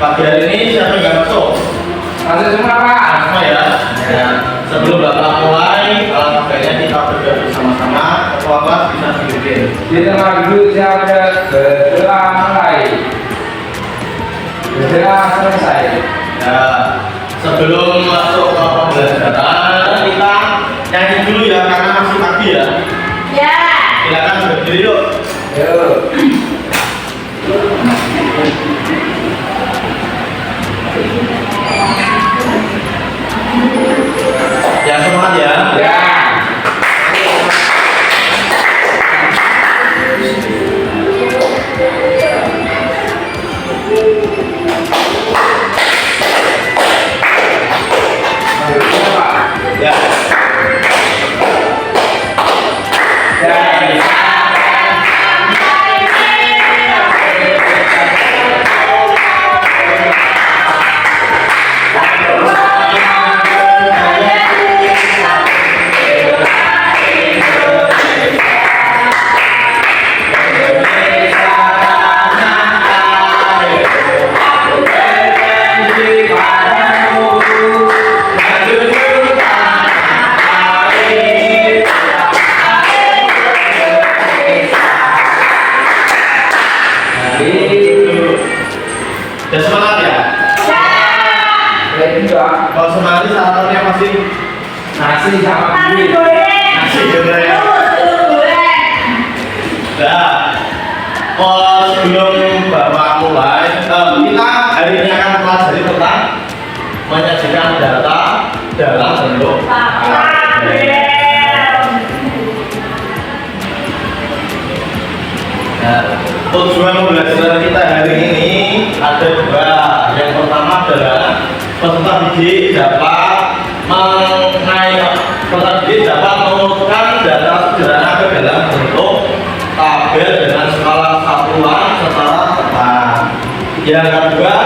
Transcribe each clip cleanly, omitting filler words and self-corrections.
pagi hari ini siapa yang nggak masuk? Masuk semua Pak. Semua ya. Ya. Sebelum Bapak mulai, kayaknya kita berdoa bersama-sama. Ketua kelas bisa dipimpin. Di tengah duduk siapa berdoa mulai. Berdoa selesai. Ya. Sebelum masuk ke pembelajaran, kita nyanyi dulu ya karena masih pagi ya. Ya. Silakan berdiri yuk. Yuk. Ya semangat ya. Ya. Ya. Ya semangat ya. Kalau semangat sarapannya masih Nasi sama Nasi mie. goreng. nasi goreng. Telur goreng. Nah, sebelum Bapak mulai, kita hari ini akan pelajari tentang menyajikan data dalam bentuk tabel. Nah, tujuan pembelajaran kita hari ini ada dua. Yang pertama adalah peserta didik dapat mengumpulkan data sederhana ke dalam bentuk tabel dengan skala satuan secara tepat. Yang kedua,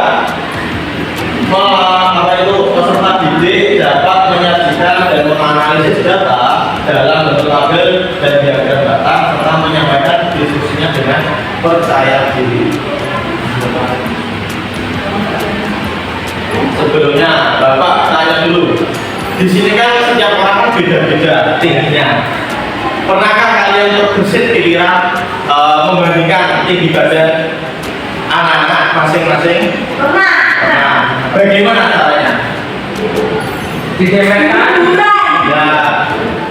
peserta didik dapat menyajikan dan menganalisis data dalam bentuk tabel dan diagram data serta menyampaikan diskusinya dengan percaya diri. Sebelumnya, Bapak tanya dulu. Di sini kan setiap orang kan beda-beda tingginya. Pernahkah kalian terbesit pikiran membandingkan tinggi badan anak-anak masing-masing? Pernah. Nah, bagaimana caranya? Dijemerkan. Ya,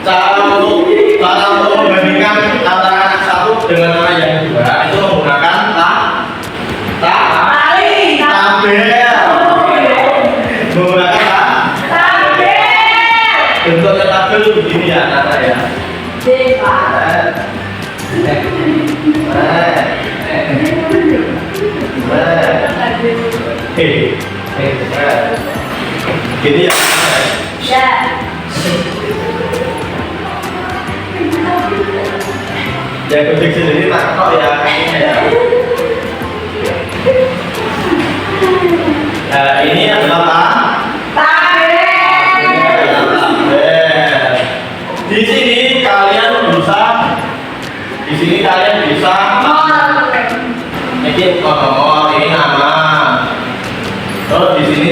cara untuk membandingkan antara anak satu dengan anak yang dua itu menggunakan Paling. tabel. Menggunakan bentuknya tabel itu begini ya, Nata ya. Gini ya. Ya. Yang penting sendiri tak kok ya kakinya ya. Nah, ini adalah tabel. Di sini kalian bisa ini nomor, ini nama. Terus di sini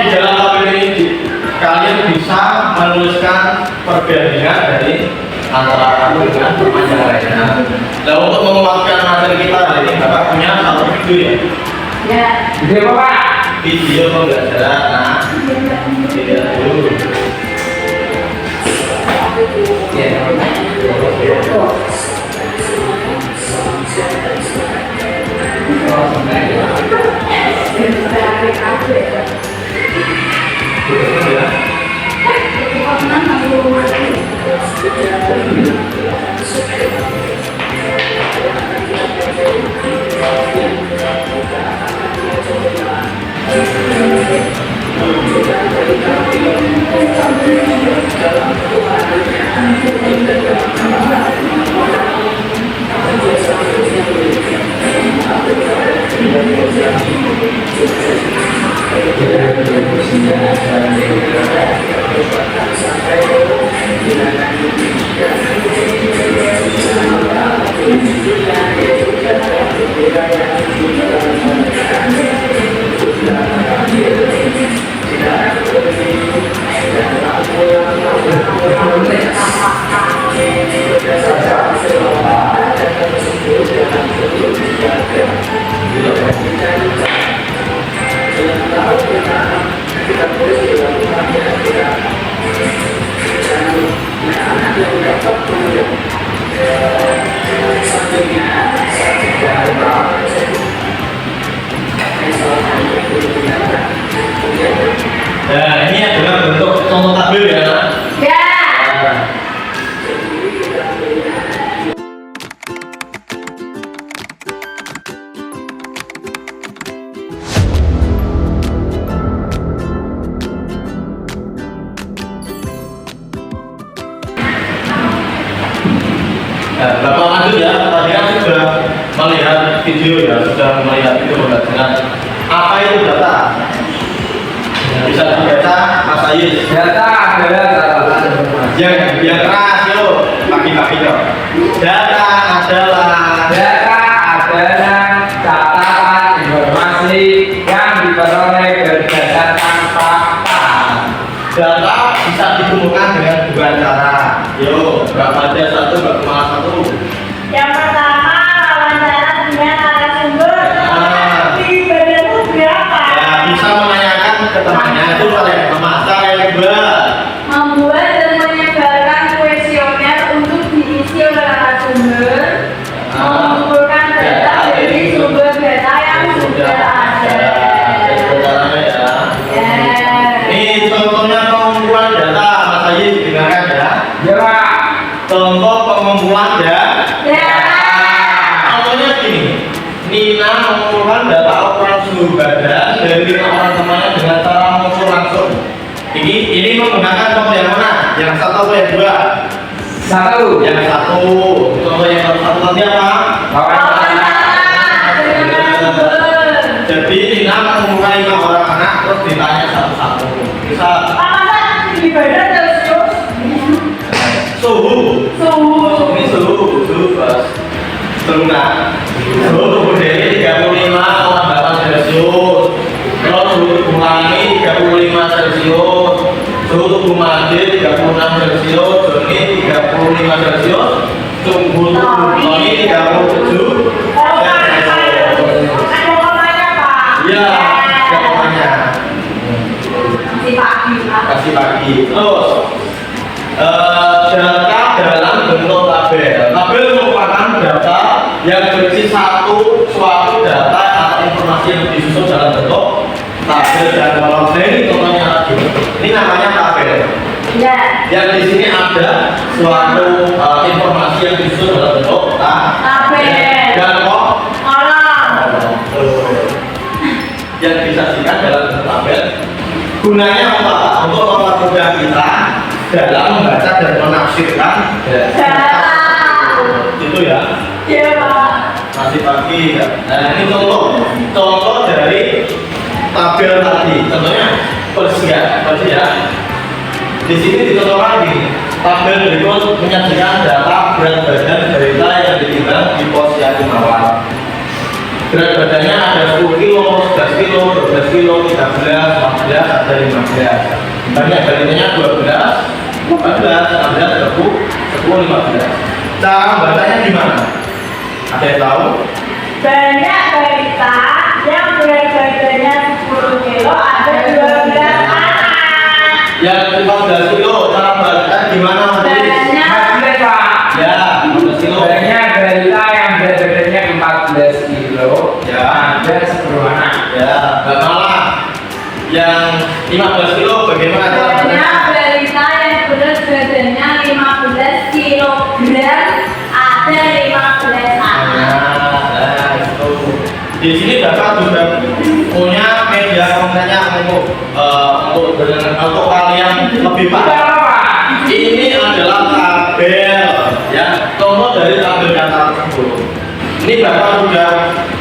di dalam tabel ini kalian bisa menuliskan perbandingan dari antara satu dengan yang lainnya. Nah, untuk menguatkan materi kita hari ini, Bapak punya satu video ya. Ya. Video apa Pak? Video pembelajaran. Nah, tidak dulu. Nah, ini adalah bentuk contoh tabel ya. Ya. Nah, Bapak lanjut ya. Tadi kan sudah melihat video ya, sudah melihat video pembelajaran. Apa itu data? Bisa dibaca Mas Ayis. Data adalah catatan informasi. Yang keras yo, pagi-pagi yo. Data adalah catatan informasi yang diperoleh berdasarkan fakta. data bisa ditemukan dengan dua cara. Yo, berapa aja satu, berapa satu. Yang pertama, wawancara dengan narasumber. Tinggi badanmu berapa? Ya, bisa menanyakan ke temannya itu paling pertama. Cara yang kedua, Membuat dan menyebarkan kuesioner untuk diisi oleh narasumber. Mengumpulkan data dari sumber data yang sudah ada. caranya ya. Ya. Ini contohnya pengumpulan data, Mas Ayis dengarkan ya. Ya Pak. Contoh pengumpulan data. Ya. Contohnya gini, Nina mengumpulkan data ukuran suhu badan dari 5 orang temannya dengan cara mengukur langsung. Ini menggunakan contoh yang mana? Yang satu atau yang dua? Satu. Yang satu. Contoh yang satu tadi apa? Wawancara. Dengan narasumber. Jadi Nina mengumpulkan 5 orang anak terus ditanya satu-satu. Bisa Apa tinggi badan Celsius? suhu. Suhu. Ini suhu bos. Teruna. Suhu tubuh dari 35,8 Celcius. Kalau suhu tubuh kami 35 Celcius. Suhu tubuh Made 36 Celcius. Joni 35 Celcius. Suhu tubuh kami 37 Celcius. Ada komanya Pak? Iya, ada komanya. Masih pagi Pak. Kasih pagi. Terus data dalam bentuk tabel. Tabel merupakan data yang berisi suatu data atau informasi yang disusun dalam bentuk tabel dan kolom. Nah, ini contohnya lagi. Ini namanya tabel. Ya. Yang di sini ada suatu informasi yang disusun dalam bentuk Tabel. dan kolom Kolom. yang disajikan dalam bentuk tabel. Gunanya apa? Untuk mempermudah kita dalam membaca dan menafsirkan Data. itu ya. Iya Pak. Masih pagi ya. Nah, ini contoh dari tabel tadi. Contohnya persia. Di sini dicontohkan lagi. Tabel berikut menyajikan data berat badan berita yang ditimbang di posyandu awal. Berat badannya ada 10 kilo, 11 kilo, 12 kilo, 13, 14, ada 15. Banyak badannya 12, 14, 16, 20, 10, 15. Cara membacanya gimana? Ada yang tahu? Banyak balita yang berat badannya 10 kilo, ada 12 anak. Yang 15 kilo, cara membacanya gimana? Banyak. Mas Pak. Ya, 15 kilo. Banyak balita yang berat badannya 14 kilo. Ya. Ada 10 anak. Ya, nggak malah. Yang 15 kilo bagaimana cara Banyak membacanya? balita yang berat badannya 15 kilogram, ada 15 anak. Nah, itu. Di sini Bapak juga punya media kontennya untuk kalian lebih Tidak paham. apa. Ini adalah tabel, ya, contoh dari tabel data tersebut. Ini Bapak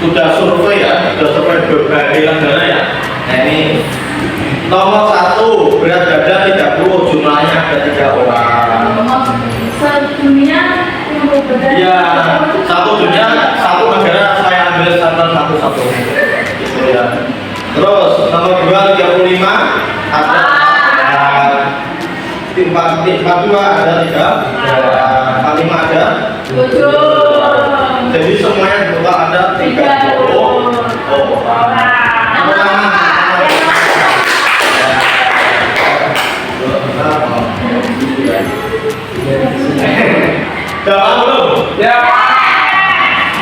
sudah survei ya, sudah survei berbagai negara ya. Nah ini nomor 1 berat badan 30, jumlahnya ada 3 orang. Sedunia untuk badan. Ya, satu dunia, satu negara saya ambil satu Papua ada 3, Kalima ada 7. jadi semuanya total ada 30 orang. Jawab belum? Ya.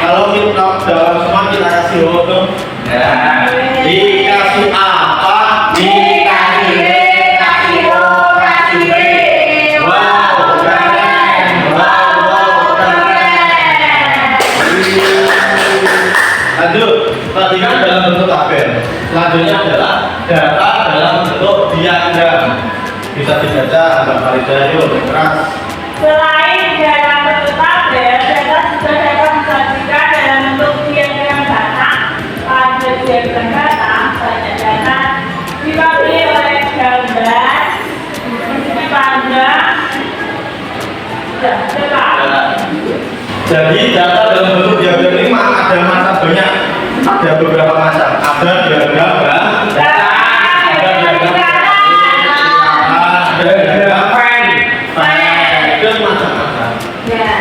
Kalau kita jawab semua kita kasih hoto. Ya. Dikasih apa? Dikasih B, kasih O, kasih B. Wow, keren. Wow, keren. Lanjut, tadi kan dalam bentuk tabel. Selanjutnya adalah data dalam bentuk diagram. Bisa dibaca, Mbak Farida, yuk, keras. Selain dalam bentuk tabel, data juga dapat disajikan dalam bentuk diagram data. Pada diagram data, banyak data dibagi oleh gambar, segi panjang, dan lebar. Jadi data dalam bentuk diagram ini ada macam banyak, ada beberapa macam. Ada diagram data, ada diagram ada diagram file, dan macam-macam. Ya,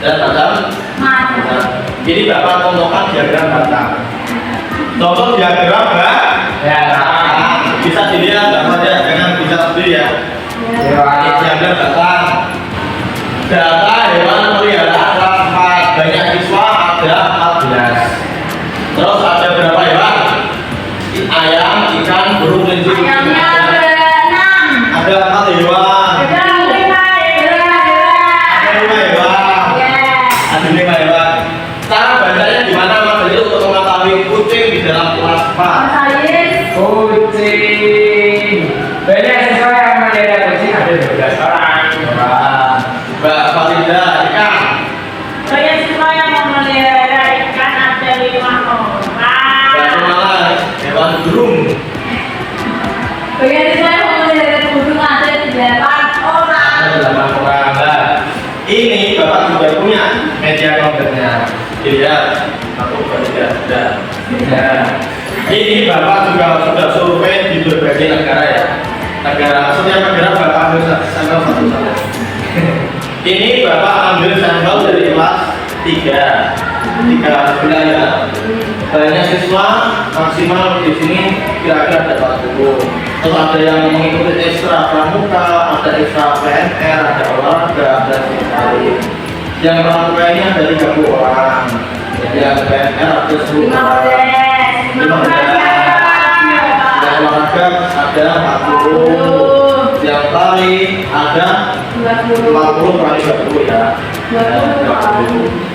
Dan macam. Ini Bapak contohkan diagram data. Contoh diagram data. Bisa dilihat Bapak ya, jangan bisa sendiri ya. Ini diagram data. Data hewan peliharaan kelas 4, banyak siswa ada 14. Terus ada berapa hewan? Ayam, ikan, burung, kelinci. ayamnya ada 6. Ada 4 hewan. Ada 5 Ada 5 hewan. Ya. Ada 5 hewan. Cara bacanya gimana Mas Jadi untuk mengetahui kucing di dalam kelas 4? Kucing. Banyak siswa yang menjaga kucing ada 12 orang. Mbak Farida, ikan. Banyak siswa yang memelihara ikan ada 5 orang. Mbak Sumala, hewan burung. Banyak siswa yang memelihara burung ada 8 orang. Ada 8 orang. Nah, ini Bapak juga punya media kontennya. Dilihat, aku tidak ada. Ya. Ini Bapak juga sudah survei di berbagai negara ya. Setiap negara Bapak ambil sampel satu-satu. Ini Bapak ambil sampel dari kelas 3 wilayah. Banyak siswa maksimal di sini kira-kira ada 40. Terus ada yang mengikuti ekstra pramuka, ada ekstra PNR, ada olahraga, ada sekali. Yang pramuka ini ada 30 orang. Yang PNR ada 10 orang. 15. Yang olahraga ada 40. Yang tari ada 40 kali 20 ya. 20.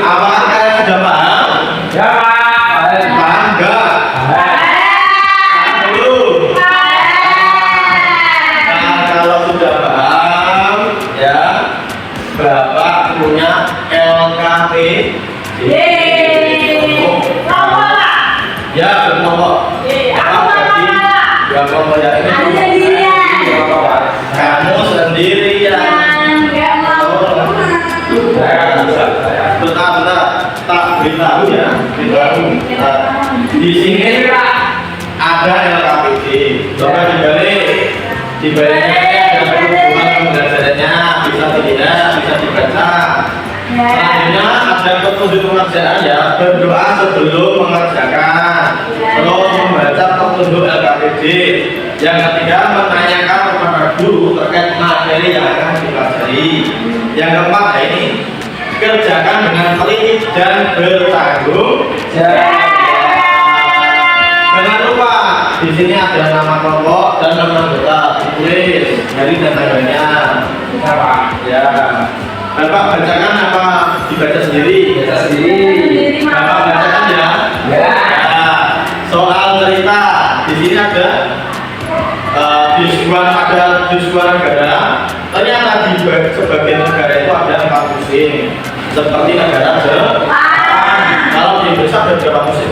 Apakah kalian sudah paham? Ya, Pak. Paham enggak? Paham belum? Nah, kalau sudah paham, ya, Bapak punya LKP. Ya, berkelompok. Dua kelompok ya ini. Kamu sendirian. Bentar, tak beritahu ya, beritahu. Di sini ada LKPD. Coba dibaliknya ada hubungan pembelajarannya, bisa dilihat, bisa dibaca. Selanjutnya ada petunjuk pengerjaan ya, berdoa sebelum mengerjakan. Terus membaca petunjuk LKPD. Yang ketiga menanyakan kepada guru terkait materi yang akan dipelajari. Yang keempat ini kerjakan dengan teliti dan bertanggung jawab. Jangan lupa di sini ada nama kelompok dan nama anggota, ditulis hari dan tanggalnya. Apa? Ya. Bapak bacakan apa dibaca sendiri? Baca sendiri. Bapak bacakan ya. Ya. Nah, soal cerita di sini ada di sebuah negara. Ternyata di sebagian negara itu ada 4 musim. Seperti negara Jepang. Kalau di Indonesia ada berapa musim?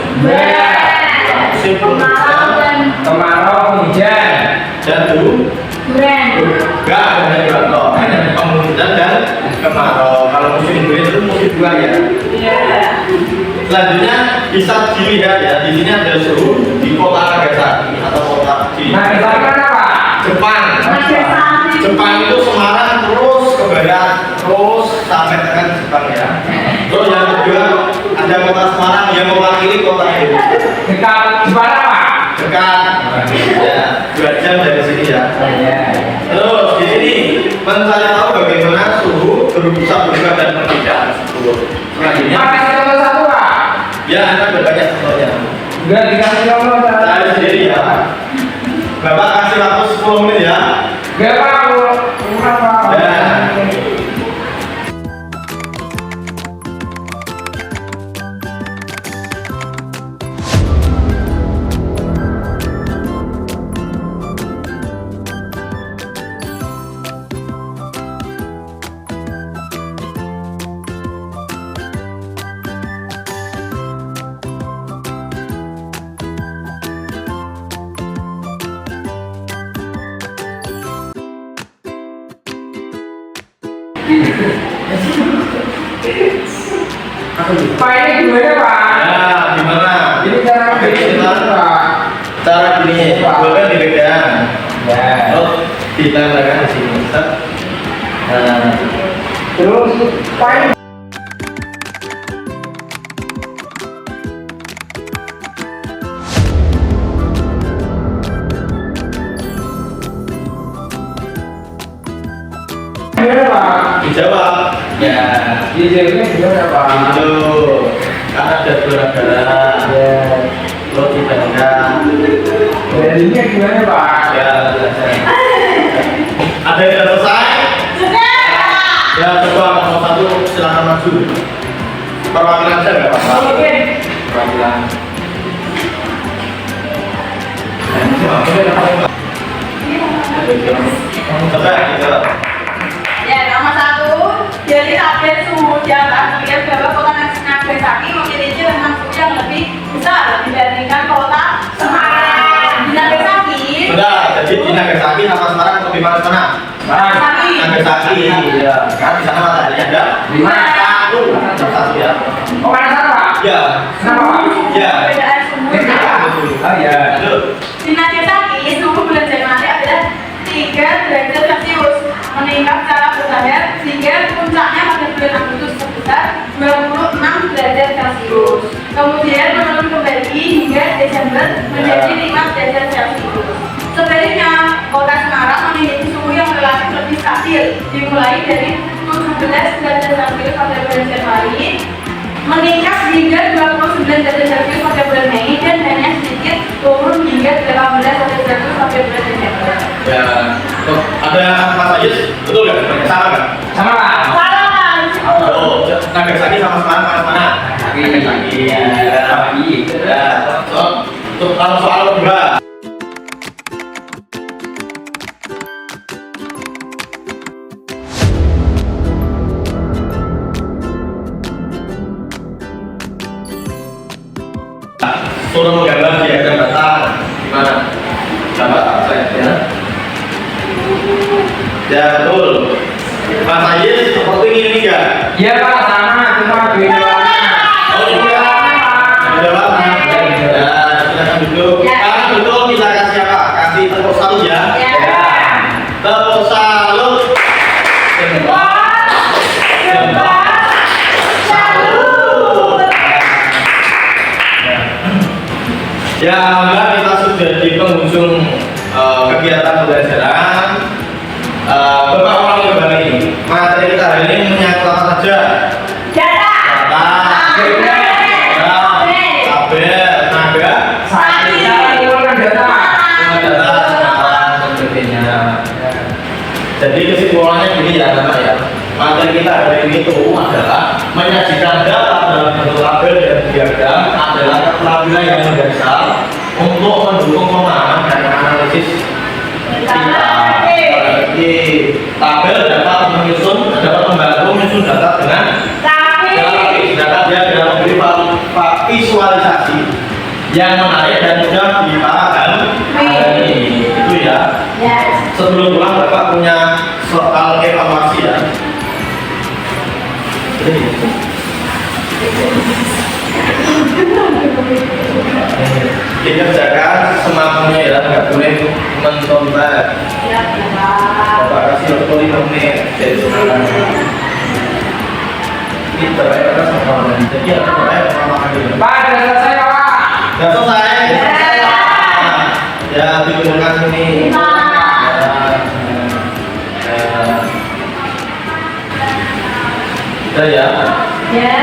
Musim penghujan, Kemarau, hujan, dan Duren. Enggak ada contoh, hanya penghujan dan kemarau. Kalau musim durian itu musim buah ya. Iya. Selanjutnya bisa dilihat ya, di sini ada suhu di kota Nagasaki atau kota di Nah, kita mana Pak? Jepang. Nagasaki. Jepang itu Semarang terus ke barat, terus sampai dengan Jepang ya. Terus yang kedua ada kota Semarang yang mewakili kota itu. Dekat di mana Pak? Dekat, ya, 2 jam dari sini ya. Iya. Terus di sini mencari tahu bagaimana suhu berubah dan berpindah. Selanjutnya, Pak, kasih contoh satu Pak. ya Anda berbanyak contohnya. Enggak dikasih contoh. Saya sendiri ya. Bapak kasih waktu 10 menit ya. Enggak Pak, aku Pak. Ya. Pak, ini gimana Pak? Ya, gimana? Ini cara bikin Pak. Cara gini, boleh dipegang. Ya. Oh, ditambahkan di sini. Set. Nah, Terus Pak ini gimana Pak? dijawab. Ya, Di jadinya gimana Pak? itu karena ada gula-gula. Ya. Lo dibandingkan. Jadinya gimana Pak? Ya, selesai. Ada yang sudah selesai? Sudah. Ya, coba nomor 1 silakan maju. Perwakilan saya nggak apa-apa. Oke. Perwakilan. Coba kita. Ya, nomor 1. Jadi update suhu di atas melihat bahwa kota Nagasaki memiliki rentang suhu yang lebih besar dibandingkan kota Semarang. Di Nagasaki. Sudah, jadi di Nagasaki sama Semarang lebih panas mana? Nagasaki. Nagasaki. Ya, kan di sana mataharinya ada Lima. satu ya. Oh, mana sana Pak? Ya, Kenapa Pak? ya. Perbedaan suhu. Oh ya. Lanjut. Di Nagasaki suhu bulan Januari adalah 3 derajat Celcius, meningkat secara bertahap sehingga puncaknya pada bulan Agustus sebesar 26 derajat Celcius. Kemudian menurun kembali hingga Desember menjadi 5 derajat Celcius. Sebaliknya, kota Semarang memiliki suhu yang relatif lebih stabil, dimulai dari 17 derajat Celcius pada bulan Januari, meningkat hingga 29 derajat Celcius pada bulan Mei, dan hanya sedikit turun hingga 18 derajat Celcius pada bulan Desember. Ya. Tuh, ada Mas Ayus, betul nggak? Sama nggak? Sama Pak. Salah. Oh, Nagasaki sama Semarang mana mana? Nagasaki. Ya. Nagasaki. Ya. Kalau soal kedua. Suruh menggambar diagram batang gimana? Gambar saya ya. Ya betul. Mas Ayis seperti ini enggak? Iya Pak, sama cuma beda warna. Oh iya. Ada warna. Ya, silakan duduk. Ya. Sekarang betul kita kasih apa? Kasih tepuk salut ya. Ya. Tepuk salut. Ya, Mbak, kita sudah di penghujung kegiatan pembelajaran. Bapak ulangi kembali. Materi kita hari ini menyangkut apa saja? Data. Tabel, naga, Satu cara mengumpulkan data. data, dan sebagainya. Jadi kesimpulannya gini ya, Bapak ya. Materi kita hari ini itu adalah menyajikan data dalam bentuk tabel dan diagram adalah keterampilan yang mendasar untuk mendukung pemahaman dan analisis kita. Jadi tabel dapat membantu menyusun data dengan grafis. Data dia dalam memberi visualisasi yang menarik dan mudah dipahami. Itu ya. Yes. Sebelum pulang Bapak punya soal evaluasi ya. Dikerjakan semampunya ya, nggak boleh mencontek. Siap ya Pak. Bapak kasih waktu 5 menit dari sekarang. Kita bayar sama orang. Jadi aku bayar sama orang. Pak, sudah selesai Pak. Sudah selesai. Ya, dikumpulkan sini. Sudah ya. Ya.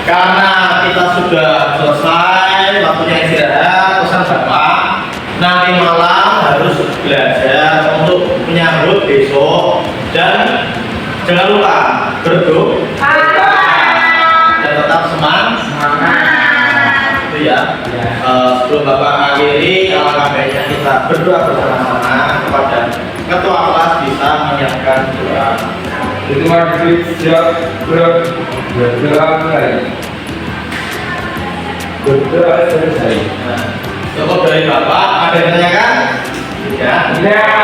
Karena kita sudah selesai waktunya istirahat, pesan Bapak nanti malam harus belajar untuk menyambut besok dan jangan lupa berdoa dan tetap semangat itu ya. Sebelum Bapak akhiri, alangkah baiknya kita berdoa bersama-sama kepada ketua kelas bisa menyiapkan doa. Itu wajib siap berdoa mulai. Berdoa selesai. Nah, cukup dari Bapak, ada yang ditanyakan? Ya. Ya.